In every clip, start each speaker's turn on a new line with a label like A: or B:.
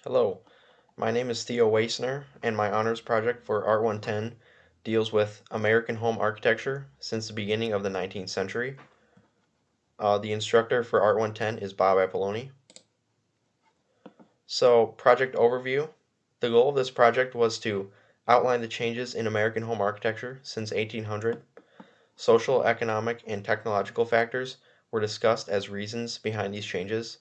A: Hello, my name is Theo Waisner, and my honors project for Art 110 deals with American home architecture since the beginning of the 19th century. The instructor for Art 110 is Bob Apolloni. So, project overview. The goal of this project was to outline the changes in American home architecture since 1800. Social, economic, and technological factors were discussed as reasons behind these changes,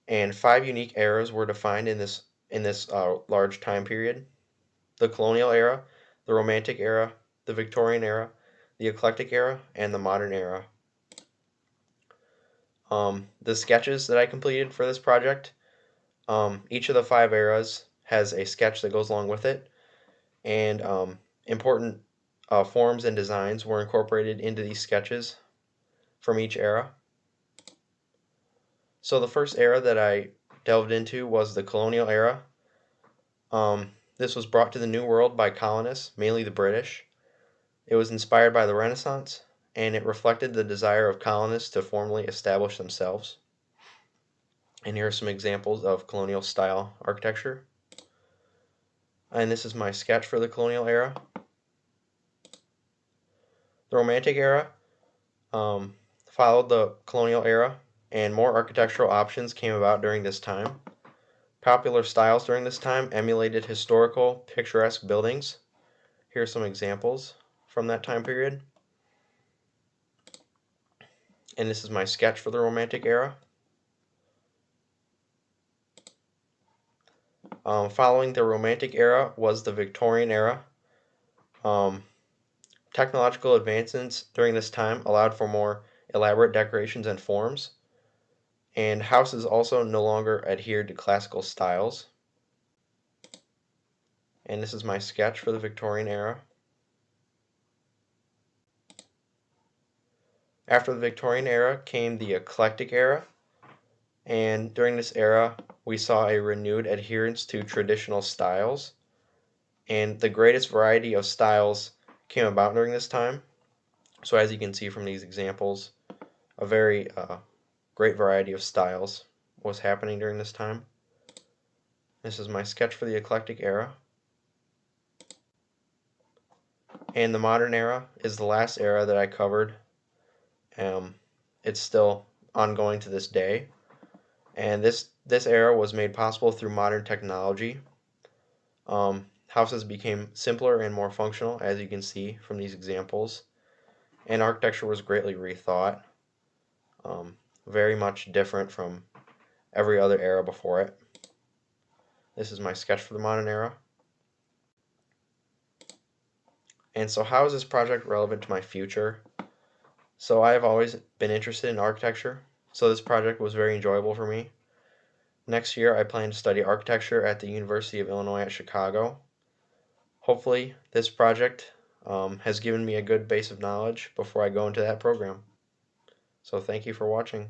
A: and 5 unique eras were defined in this large time period: the colonial era, the romantic era, the Victorian era, the eclectic era, and the modern era. The sketches that I completed for this project, each of the 5 eras has a sketch that goes along with it, and important forms and designs were incorporated into these sketches from each era. So the first era that I delved into was the colonial era. This was brought to the New World by colonists, mainly the British. It was inspired by the Renaissance, and it reflected the desire of colonists to formally establish themselves. And here are some examples of colonial style architecture. And this is my sketch for the colonial era. The Romantic era followed the colonial era, and more architectural options came about during this time. Popular styles during this time emulated historical, picturesque buildings. Here are some examples from that time period. And this is my sketch for the Romantic era. Following the Romantic era was the Victorian era. Technological advancements during this time allowed for more elaborate decorations and forms, and houses also no longer adhered to classical styles. And this is my sketch for the Victorian era. After the Victorian era came the eclectic era, and during this era we saw a renewed adherence to traditional styles, and the greatest variety of styles came about during this time. So as you can see from these examples, a very great variety of styles was happening during this time. This is my sketch for the eclectic era. And the modern era is the last era that I covered. It's still ongoing to this day. And this era was made possible through modern technology. Houses became simpler and more functional, as you can see from these examples. And architecture was greatly rethought. Very much different from every other era before it. This is my sketch for the modern era. And so how is this project relevant to my future? So I have always been interested in architecture, so this project was very enjoyable for me. Next year I plan to study architecture at the University of Illinois at Chicago. Hopefully this project has given me a good base of knowledge before I go into that program. So thank you for watching.